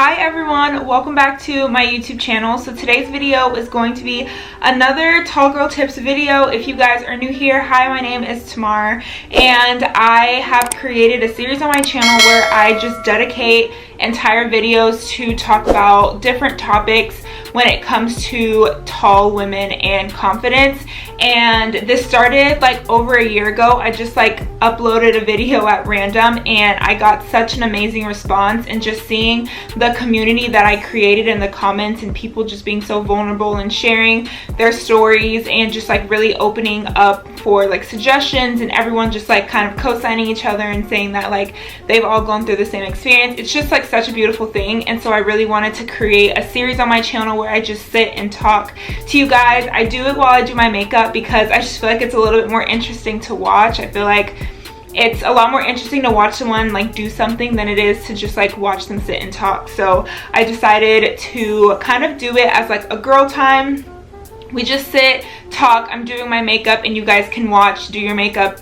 Hi everyone, welcome back to my YouTube channel. So today's video is going to be another tall girl tips video. If you guys are new here, hi, my name is Tamar and I have created a series on my channel where I just dedicate entire videos to talk about different topics when it comes to tall women and confidence. And this started like over a year ago. I just uploaded a video at random and I got such an amazing response, and just seeing the community that I created in the comments and people just being so vulnerable and sharing their stories and just really opening up for suggestions, and everyone just kind of co-signing each other and saying that they've all gone through the same experience. It's just such a beautiful thing. And so I really wanted to create a series on my channel where I just sit and talk to you guys. I do it while I do my makeup because I just feel like it's a little bit more interesting to watch. I feel like it's a lot more interesting to watch someone do something than it is to just watch them sit and talk. So I decided to kind of do it as a girl time. We just sit, talk, I'm doing my makeup, and you guys can watch, do your makeup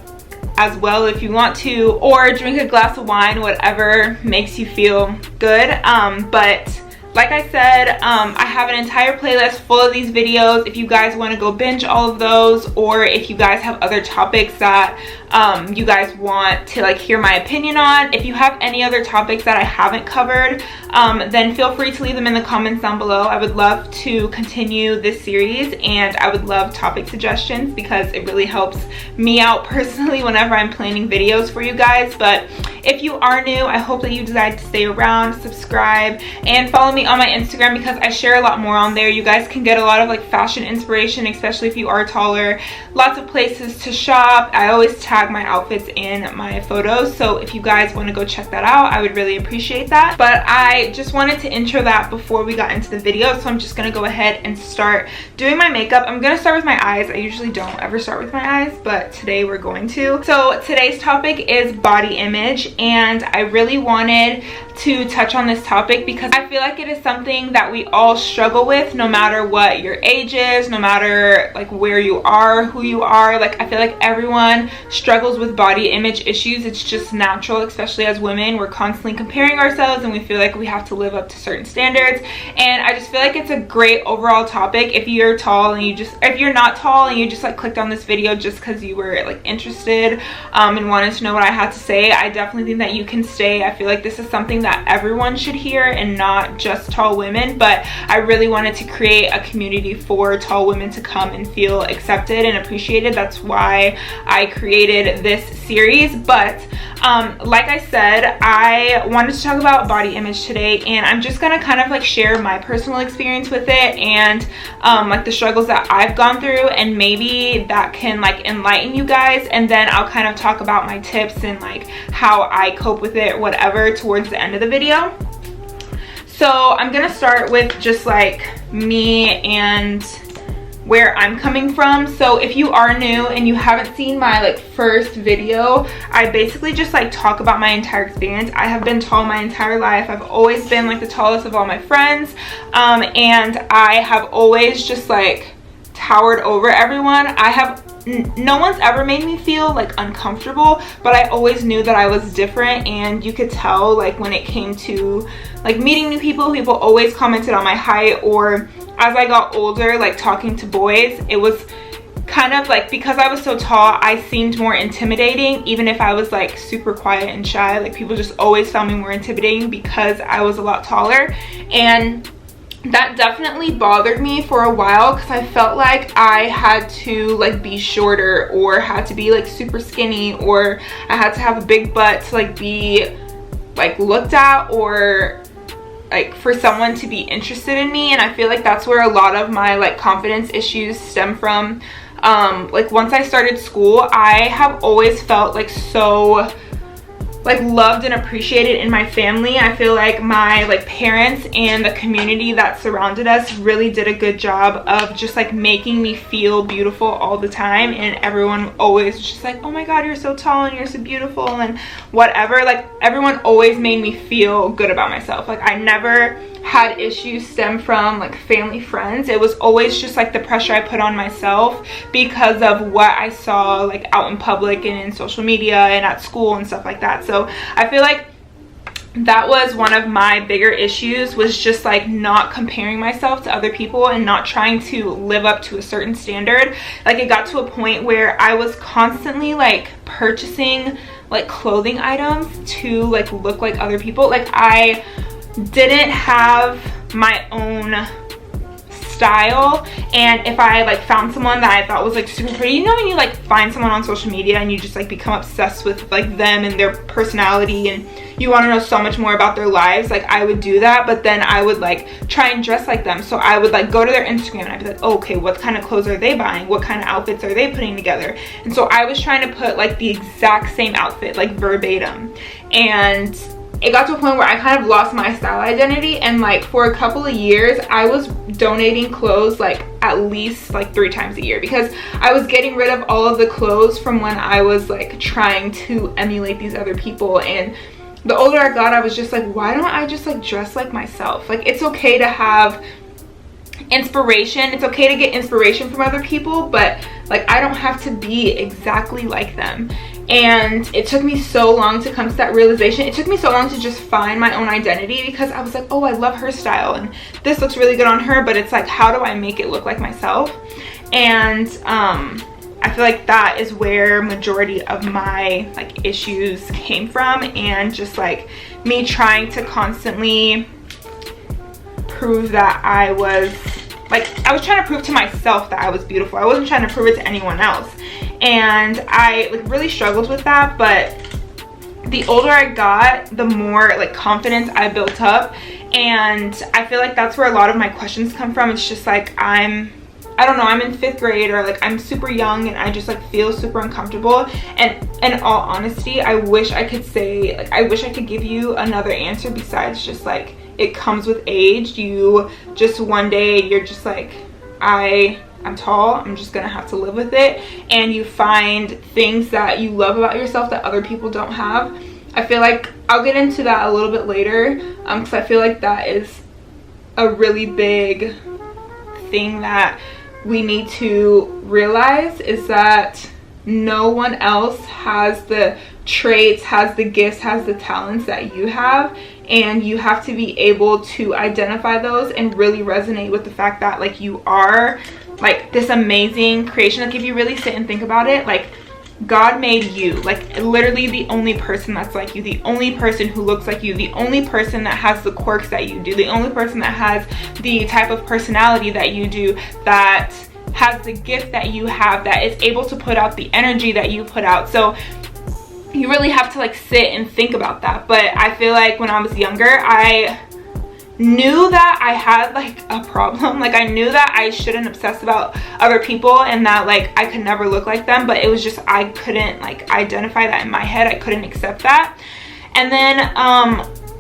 as well if you want to, or drink a glass of wine, whatever makes you feel good. But like I said, I have an entire playlist full of these videos if you guys want to go binge all of those, or if you guys have other topics that you guys want to hear my opinion on. If you have any other topics that I haven't covered, then feel free to leave them in the comments down below. I would love to continue this series, and I would love topic suggestions because it really helps me out personally whenever I'm planning videos for you guys. But if you are new, I hope that you decide to stay around, subscribe, and follow me on my Instagram because I share a lot more on there. You guys can get a lot of fashion inspiration, especially if you are taller. Lots of places to shop. I always tag my outfits in my photos, so if you guys want to go check that out, I would really appreciate that. But I just wanted to intro that before we got into the video, so I'm just gonna go ahead and start doing my makeup. I'm gonna start with my eyes. I usually don't ever start with my eyes, but today we're going to. So today's topic is body image, and I really wanted to touch on this topic because I feel like it is something that we all struggle with, no matter what your age is, no matter where you are, who you are. I feel like everyone struggles with body image issues. It's just natural, especially as women. We're constantly comparing ourselves and we feel like we have to live up to certain standards. And I just feel like it's a great overall topic. If you're tall and if you're not tall and you just clicked on this video just because you were interested and wanted to know what I had to say, I definitely think that you can stay. I feel like this is something that everyone should hear and not just tall women, but I really wanted to create a community for tall women to come and feel accepted and appreciated. That's why I created this series. But like I said, I wanted to talk about body image today, and I'm just gonna kind of share my personal experience with it and the struggles that I've gone through, and maybe that can enlighten you guys, and then I'll kind of talk about my tips and how I cope with it, whatever, towards the end of the video. So I'm gonna start with just me and where I'm coming from. So if you are new and you haven't seen my first video, I basically just talk about my entire experience. I have been tall my entire life. I've always been the tallest of all my friends, and I have always just towered over everyone. No one's ever made me feel uncomfortable, but I always knew that I was different, and you could tell when it came to meeting new people. People always commented on my height, or as I got older, talking to boys, it was kind of because I was so tall, I seemed more intimidating, even if I was super quiet and shy. People just always found me more intimidating because I was a lot taller, and that definitely bothered me for a while because I felt like I had to be shorter, or had to be super skinny, or I had to have a big butt to be looked at, or for someone to be interested in me. And I feel like that's where a lot of my confidence issues stem from. Once I started school, I have always felt so loved and appreciated in my family. I feel like my parents and the community that surrounded us really did a good job of just making me feel beautiful all the time, and everyone always was just oh my god, you're so tall and you're so beautiful and whatever. Everyone always made me feel good about myself. I never had issues stem from family, friends. It was always just the pressure I put on myself because of what I saw out in public and in social media and at school and stuff like that. So I feel like that was one of my bigger issues, was just like not comparing myself to other people and not trying to live up to a certain standard. Like it got to a point where I was constantly like purchasing like clothing items to like look like other people. Like I didn't have my own style, and if I like found someone that I thought was like super pretty, you know when you like find someone on social media and you just like become obsessed with like them and their personality and you want to know so much more about their lives, like I would do that. But then I would like try and dress like them, so I would like go to their Instagram and I'd be like, oh, okay, what kind of clothes are they buying, what kind of outfits are they putting together? And so I was trying to put like the exact same outfit, like verbatim, and it got to a point where I kind of lost my style identity. And like for a couple of years I was donating clothes like at least like 3 times a year, because I was getting rid of all of the clothes from when I was like trying to emulate these other people. And the older I got, I was just like, why don't I just like dress like myself? Like it's okay to have inspiration, it's okay to get inspiration from other people, but like I don't have to be exactly like them. And it took me so long to come to that realization. It took me so long to just find my own identity, because I was like, oh, I love her style and this looks really good on her, but it's like, how do I make it look like myself? And I feel like that is where majority of my like issues came from, and just like me trying to constantly prove that I was trying to prove to myself that I was beautiful. I wasn't trying to prove it to anyone else. And I like really struggled with that. But the older I got, the more like confidence I built up, and I feel like that's where a lot of my questions come from. It's just like I don't know, I'm in 5th grade, or like I'm super young and I just like feel super uncomfortable. And in all honesty, I wish I could say, like I wish I could give you another answer besides just like it comes with age. You just one day you're just like, I'm tall, I'm just gonna have to live with it, and you find things that you love about yourself that other people don't have. I feel like I'll get into that a little bit later, because I feel like that is a really big thing that we need to realize, is that no one else has the traits, has the gifts, has the talents that you have, and you have to be able to identify those and really resonate with the fact that like you are like this amazing creation. Like if you really sit and think about it, like God made you, like literally the only person that's like you, the only person who looks like you, the only person that has the quirks that you do, the only person that has the type of personality that you do, that has the gift that you have, that is able to put out the energy that you put out. So you really have to like sit and think about that. But I feel like when I was younger, I knew that I had like a problem. Like I knew that I shouldn't obsess about other people and that like I could never look like them, but it was just I couldn't like identify that in my head. I couldn't accept that. And then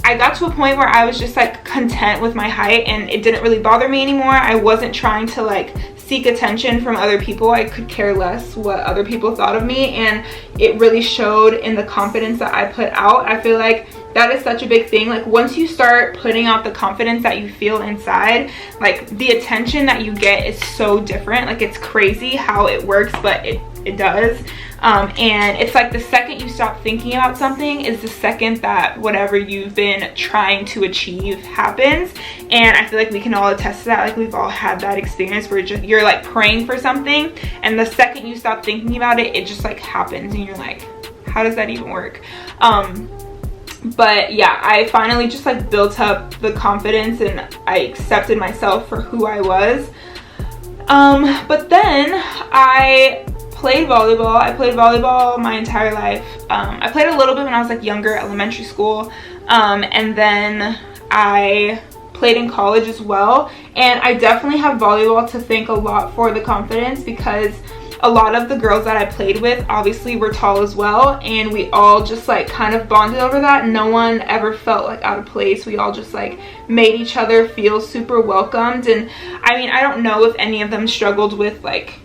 I got to a point where I was just like content with my height, and it didn't really bother me anymore. I wasn't trying to like seek attention from other people. I could care less what other people thought of me, and it really showed in the confidence that I put out. I feel like that is such a big thing. Like once you start putting out the confidence that you feel inside, like the attention that you get is so different. Like it's crazy how it works, but it does. And it's like the second you stop thinking about something is the second that whatever you've been trying to achieve happens. And I feel like we can all attest to that. Like we've all had that experience where you're like praying for something, and the second you stop thinking about it, it just like happens, and you're like, how does that even work? But yeah, I finally just like built up the confidence and I accepted myself for who I was. But then I played volleyball. I played volleyball my entire life. I played a little bit when I was like younger, elementary school, and then I played in college as well. And I definitely have volleyball to thank a lot for the confidence, because a lot of the girls that I played with obviously were tall as well, and we all just like kind of bonded over that. No one ever felt like out of place. We all just like made each other feel super welcomed. And I mean, I don't know if any of them struggled with like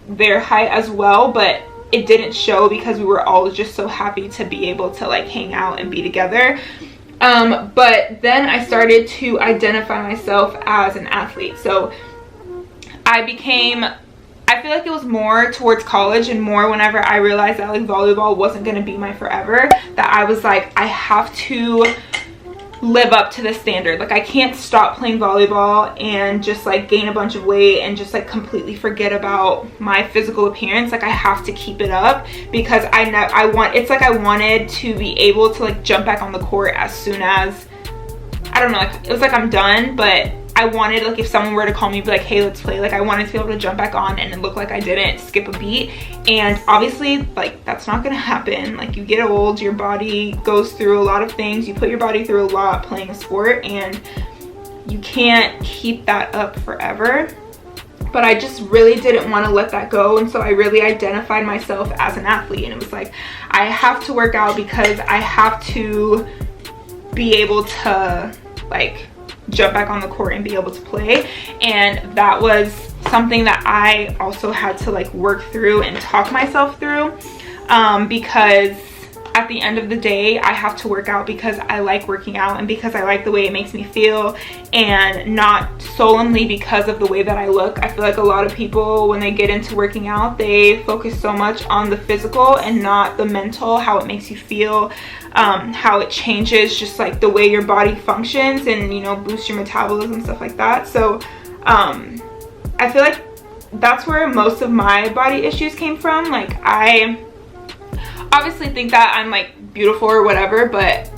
their height as well, but it didn't show because we were all just so happy to be able to like hang out and be together. But then I started to identify myself as an athlete. So I became I feel like it was more towards college and more whenever I realized that like volleyball wasn't going to be my forever, that I was like, I have to live up to this standard. Like I can't stop playing volleyball and just like gain a bunch of weight and just like completely forget about my physical appearance. Like I have to keep it up, because I wanted to be able to like jump back on the court as soon as, I don't know, like it was like I'm done, but I wanted, like if someone were to call me, be like, hey, let's play, like I wanted to be able to jump back on and it looked like I didn't skip a beat. And obviously like that's not gonna happen. Like you get old, your body goes through a lot of things, you put your body through a lot playing a sport, and you can't keep that up forever. But I just really didn't want to let that go, and so I really identified myself as an athlete, and it was like, I have to work out because I have to be able to like jump back on the court and be able to play. And that was something that I also had to like work through and talk myself through, because at the end of the day I have to work out because I like working out and because I like the way it makes me feel, and not solely because of the way that I look. I feel like a lot of people, when they get into working out, they focus so much on the physical and not the mental, how it makes you feel, how it changes just like the way your body functions, and you know, boosts your metabolism, stuff like that. So I feel like that's where most of my body issues came from. Like I obviously think that I'm like beautiful or whatever, but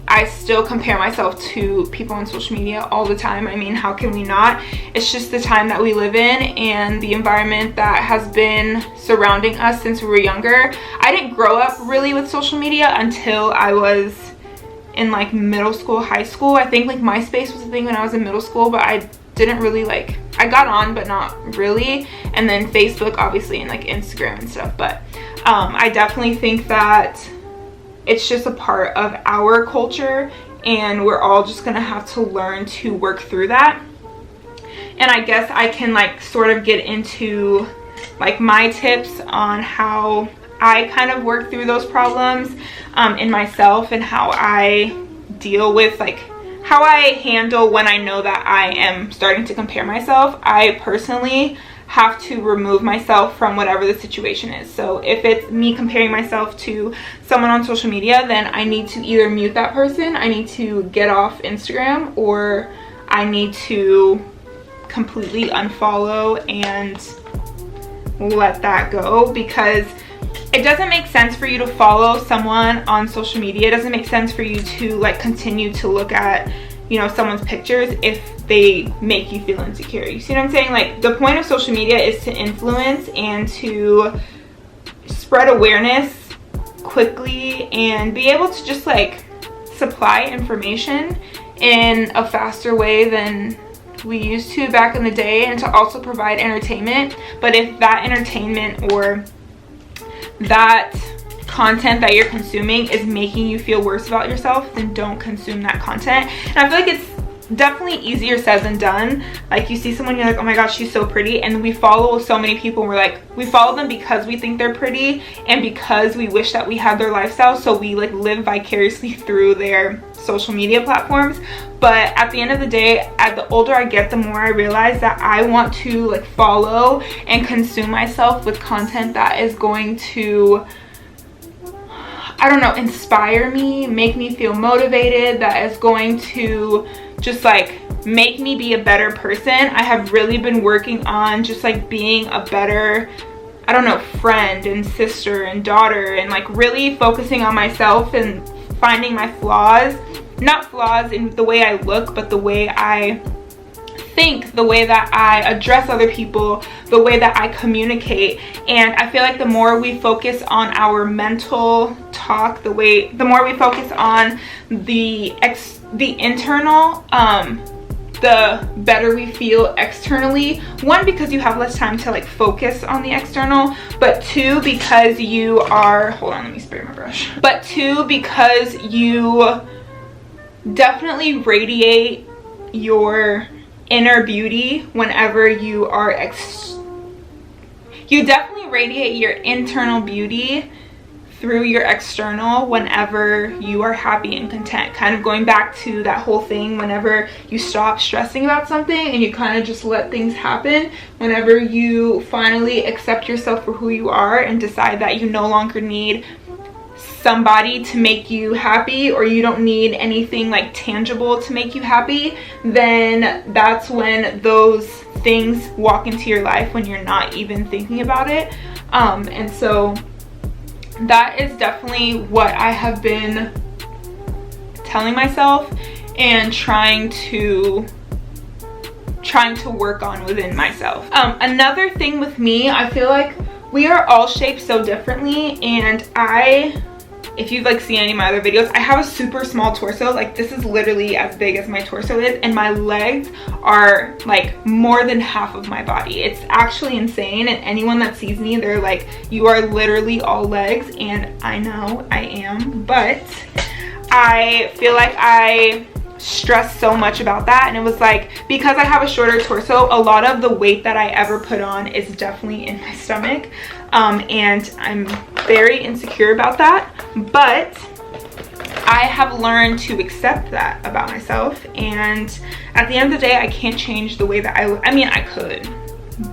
I still compare myself to people on social media all the time. I mean, how can we not? It's just the time that we live in and the environment that has been surrounding us since we were younger. I didn't grow up really with social media until I was in like middle school, high school. I think like MySpace was a thing when I was in middle school, but I didn't really like, I got on but not really. And then Facebook obviously, and like Instagram and stuff. But I definitely think that it's just a part of our culture, and we're all just gonna have to learn to work through that. And I guess I can like sort of get into like my tips on how I kind of work through those problems in myself, and how I deal with like how I handle when I know that I am starting to compare myself. I personally have to remove myself from whatever the situation is. So if it's me comparing myself to someone on social media, then I need to either mute that person, I need to get off Instagram, or I need to completely unfollow and let that go. Because it doesn't make sense for you to follow someone on social media. It doesn't make sense for you to like continue to look at, you know, someone's pictures if they make you feel insecure. You see what I'm saying? Like the point of social media is to influence and to spread awareness quickly and be able to just like supply information in a faster way than we used to back in the day, and to also provide entertainment. But if that entertainment or that content that you're consuming is making you feel worse about yourself, then don't consume that content. And I feel like it's definitely easier said than done. Like you see someone, you're like, oh my gosh, she's so pretty, and we follow so many people, and we're like, we follow them because we think they're pretty and because we wish that we had their lifestyle, so we like live vicariously through their social media platforms. But at the end of the day, as the older I get, the more I realize that I want to like follow and consume myself with content that is going to, I don't know, inspire me, make me feel motivated, that is going to just like make me be a better person. I have really been working on just like being a better, I don't know, friend and sister and daughter, and like really focusing on myself and finding my flaws. Not flaws in the way I look, but the way I think, the way that I address other people, the way that I communicate. And I feel like the more we focus on our mental talk, the more we focus on the internal, the better we feel externally. One, because you have less time to like focus on the external, but two, because you are, hold on, let me spray my brush. But two, because you definitely radiate your inner beauty whenever you are you definitely radiate your internal beauty through your external whenever you are happy and content. Kind of going back to that whole thing, whenever you stop stressing about something and you kind of just let things happen, whenever you finally accept yourself for who you are and decide that you no longer need somebody to make you happy, or you don't need anything like tangible to make you happy, then that's when those things walk into your life when you're not even thinking about it. And so that is definitely what I have been telling myself and trying to work on within myself. Another thing with me, I feel like we are all shaped so differently, and if you've like seen any of my other videos, I have a super small torso. Like, this is literally as big as my torso is, and my legs are like more than half of my body. It's actually insane, and anyone that sees me, they're like, you are literally all legs. And I know I am, but I feel like I stressed so much about that, and it was like, because I have a shorter torso, a lot of the weight that I ever put on is definitely in my stomach, and I'm very insecure about that. But I have learned to accept that about myself, and at the end of the day, I can't change the way that I mean, I could,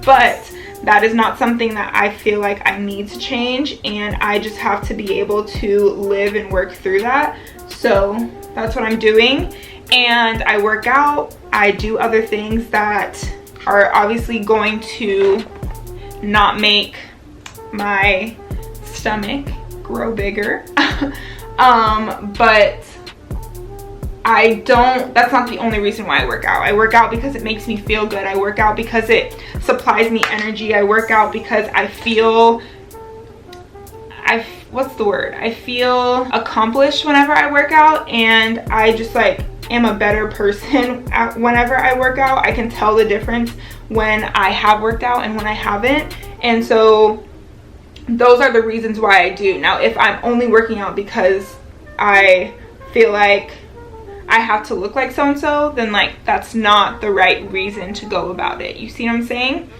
but that is not something that I feel like I need to change, and I just have to be able to live and work through that. So that's what I'm doing. And I work out, I do other things that are obviously going to not make my stomach grow bigger. But that's not the only reason why I work out. I work out because it makes me feel good. I work out because it supplies me energy. I work out because I feel accomplished whenever I work out, and I just like am a better person whenever I work out. I can tell the difference when I have worked out and when I haven't, and so those are the reasons why I do. Now, if I'm only working out because I feel like I have to look like so-and-so, then like that's not the right reason to go about it. You see what I'm saying?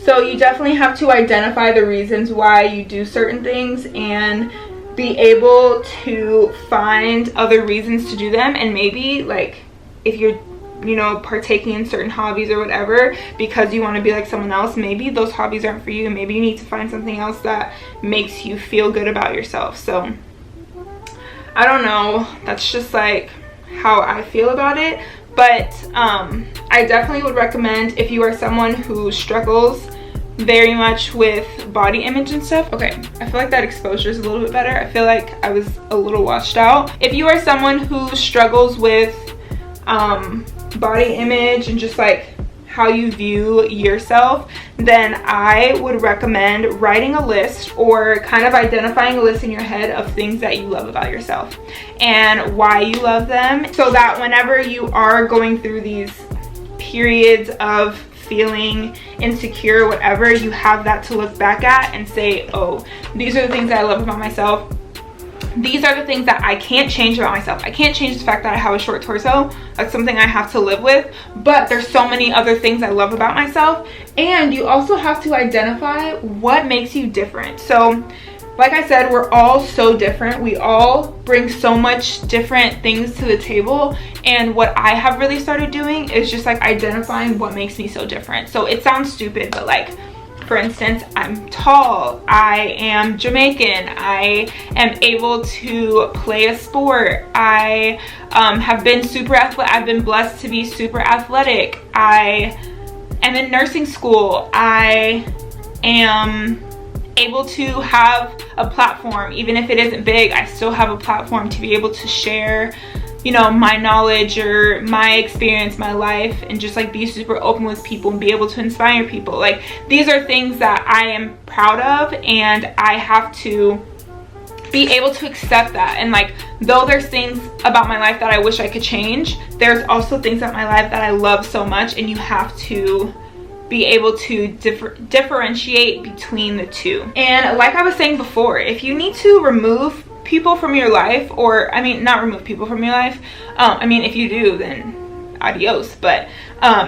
So you definitely have to identify the reasons why you do certain things and be able to find other reasons to do them. And maybe like if you're, you know, partaking in certain hobbies or whatever because you want to be like someone else, maybe those hobbies aren't for you. Maybe you need to find something else that makes you feel good about yourself. So I don't know, that's just like how I feel about it. But I definitely would recommend, if you are someone who struggles very much with body image and stuff. Okay, I feel like that exposure is a little bit better. I feel like I was a little washed out. If you are someone who struggles with body image and just like how you view yourself, then I would recommend writing a list, or kind of identifying a list in your head of things that you love about yourself and why you love them, so that whenever you are going through these periods of feeling insecure or whatever, you have that to look back at and say, oh, these are the things that I love about myself. These are the things that I can't change about myself. I can't change the fact that I have a short torso. That's something I have to live with. But there's so many other things I love about myself. And you also have to identify what makes you different. So like I said, we're all so different. We all bring so much different things to the table. And what I have really started doing is just like identifying what makes me so different. So it sounds stupid, but like, for instance, I'm tall, I am Jamaican, I am able to play a sport, I have been super athletic, I've been blessed to be super athletic, I am in nursing school, I am able to have a platform. Even if it isn't big, I still have a platform to be able to share, you know, my knowledge or my experience, my life, and just like be super open with people and be able to inspire people. Like, these are things that I am proud of, and I have to be able to accept that. And like, though there's things about my life that I wish I could change, there's also things about my life that I love so much, and you have to be able to differentiate between the two. And like I was saying before, if you need to remove people from your life, or I mean, not remove people from your life, I mean, if you do, then adios. But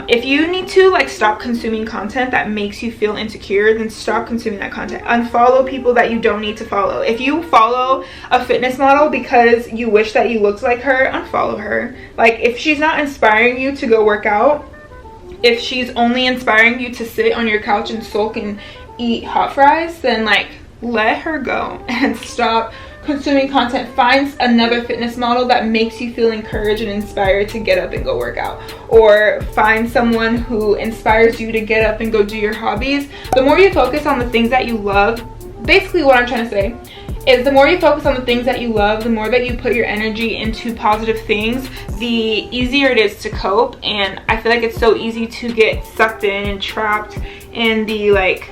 if you need to like stop consuming content that makes you feel insecure, then stop consuming that content. Unfollow people that you don't need to follow. If you follow a fitness model because you wish that you looked like her, unfollow her. Like, if she's not inspiring you to go work out, if she's only inspiring you to sit on your couch and sulk and eat hot fries, then like let her go and stop consuming content. Find another fitness model that makes you feel encouraged and inspired to get up and go work out, or find someone who inspires you to get up and go do your hobbies. The more you focus on the things that you love, basically what I'm trying to say is the more you focus on the things that you love, the more that you put your energy into positive things, the easier it is to cope. And I feel like it's so easy to get sucked in and trapped in the like,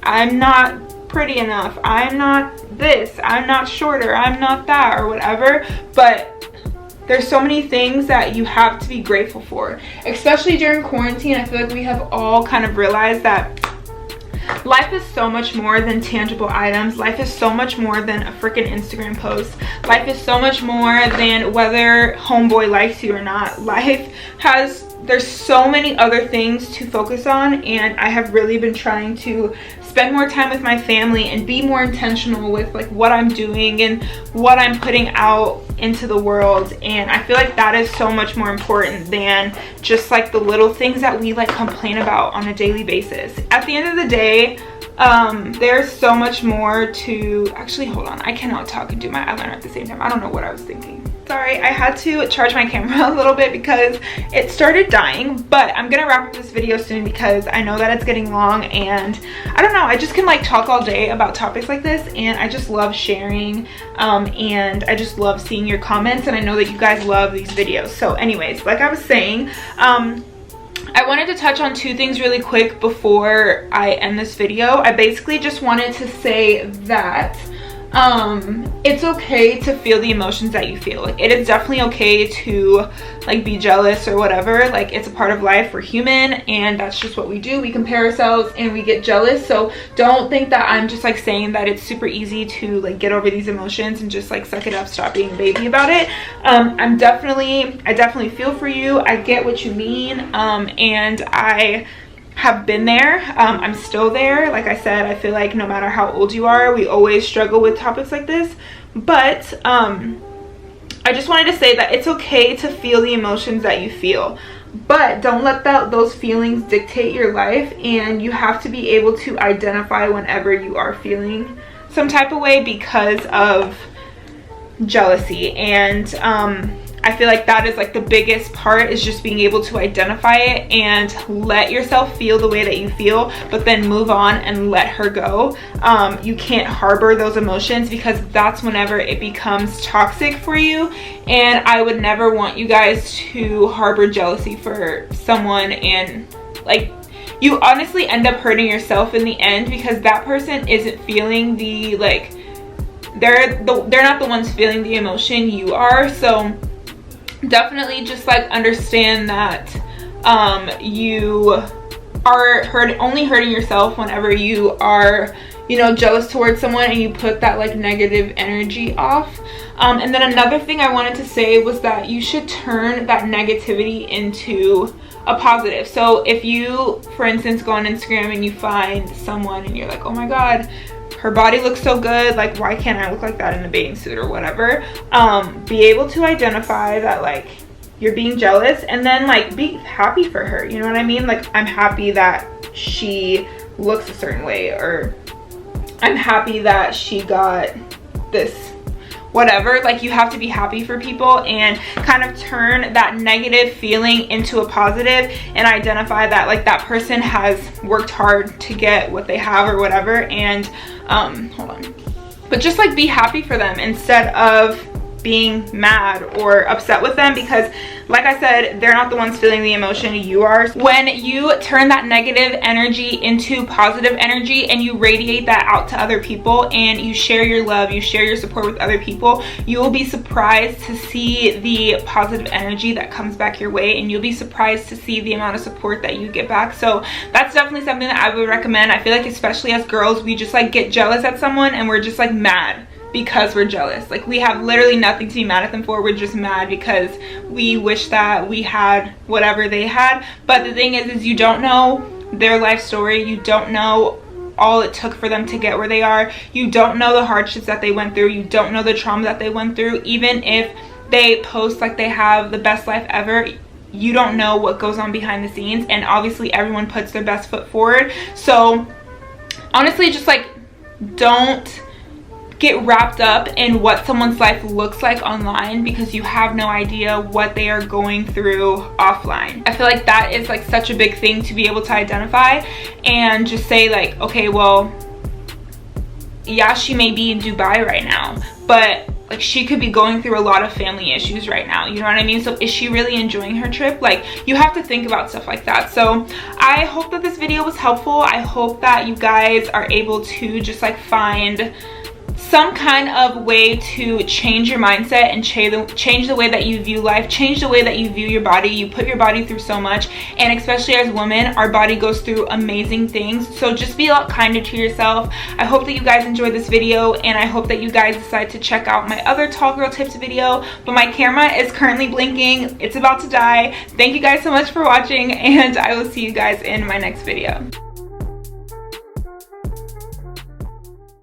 I'm not pretty enough, I'm not this, I'm not shorter, I'm not that, or whatever. But there's so many things that you have to be grateful for, especially during quarantine. I feel like we have all kind of realized that life is so much more than tangible items. Life is so much more than a freaking Instagram post. Life is so much more than whether homeboy likes you or not. There's so many other things to focus on, and I have really been trying to spend more time with my family and be more intentional with like what I'm doing and what I'm putting out into the world. And I feel like that is so much more important than just like the little things that we like complain about on a daily basis. At the end of the day, there's so much more to, actually hold on, I cannot talk and do my eyeliner at the same time. I don't know what I was thinking. Sorry, I had to charge my camera a little bit because it started dying. But I'm gonna wrap up this video soon because I know that it's getting long, and I don't know, I just can like talk all day about topics like this, and I just love sharing, and I just love seeing your comments, and I know that you guys love these videos. So anyways, like I was saying, I wanted to touch on two things really quick before I end this video. I basically just wanted to say that it's okay to feel the emotions that you feel. Like, it is definitely okay to like be jealous or whatever. Like, it's a part of life. We're human, and that's just what we do. We compare ourselves and we get jealous. So don't think that I'm just like saying that it's super easy to like get over these emotions and just like suck it up, stop being a baby about it. I definitely feel for you. I get what you mean, and I have been there. I'm still there. Like I said, I feel like no matter how old you are, we always struggle with topics like this. But I just wanted to say that it's okay to feel the emotions that you feel, but don't let those feelings dictate your life. And you have to be able to identify whenever you are feeling some type of way because of jealousy. And I feel like that is like the biggest part, is just being able to identify it and let yourself feel the way that you feel, but then move on and let her go. You can't harbor those emotions, because that's whenever it becomes toxic for you. And I would never want you guys to harbor jealousy for someone, and like, you honestly end up hurting yourself in the end, because that person isn't feeling the like, they're not the ones feeling the emotion, you are. So definitely just like understand that you are only hurting yourself whenever you are, you know, jealous towards someone and you put that like negative energy off. And then another thing I wanted to say was that you should turn that negativity into a positive. So if you, for instance, go on Instagram and you find someone and you're like, oh my god, her body looks so good, like why can't I look like that in a bathing suit or whatever, be able to identify that like you're being jealous, and then like be happy for her, you know what I mean? Like, I'm happy that she looks a certain way, or I'm happy that she got this, whatever. Like, you have to be happy for people and kind of turn that negative feeling into a positive, and identify that like that person has worked hard to get what they have or whatever. And hold on, but just like be happy for them instead of being mad or upset with them, because like I said, they're not the ones feeling the emotion, you are. When you turn that negative energy into positive energy and you radiate that out to other people, and you share your love, you share your support with other people, you will be surprised to see the positive energy that comes back your way, and you'll be surprised to see the amount of support that you get back. So that's definitely something that I would recommend. I feel like especially as girls, we just like get jealous at someone and we're just like mad because we're jealous. Like, we have literally nothing to be mad at them for. We're just mad because we wish that we had whatever they had. But the thing is you don't know their life story. You don't know all it took for them to get where they are. You don't know the hardships that they went through. You don't know the trauma that they went through. Even if they post like they have the best life ever, you don't know what goes on behind the scenes. And obviously everyone puts their best foot forward. So honestly, just like, don't get wrapped up in what someone's life looks like online, because you have no idea what they are going through offline. I feel like that is like such a big thing to be able to identify and just say like, okay, well, yeah, she may be in Dubai right now, but like, she could be going through a lot of family issues right now, you know what I mean? So is she really enjoying her trip? Like, you have to think about stuff like that. So I hope that this video was helpful. I hope that you guys are able to just like find some kind of way to change your mindset and change the way that you view life, change the way that you view your body. You put your body through so much, and especially as women, our body goes through amazing things. So just be a lot kinder to yourself. I hope that you guys enjoyed this video, and I hope that you guys decide to check out my other tall girl tips video. But my camera is currently blinking. It's about to die. Thank you guys so much for watching, and I will see you guys in my next video.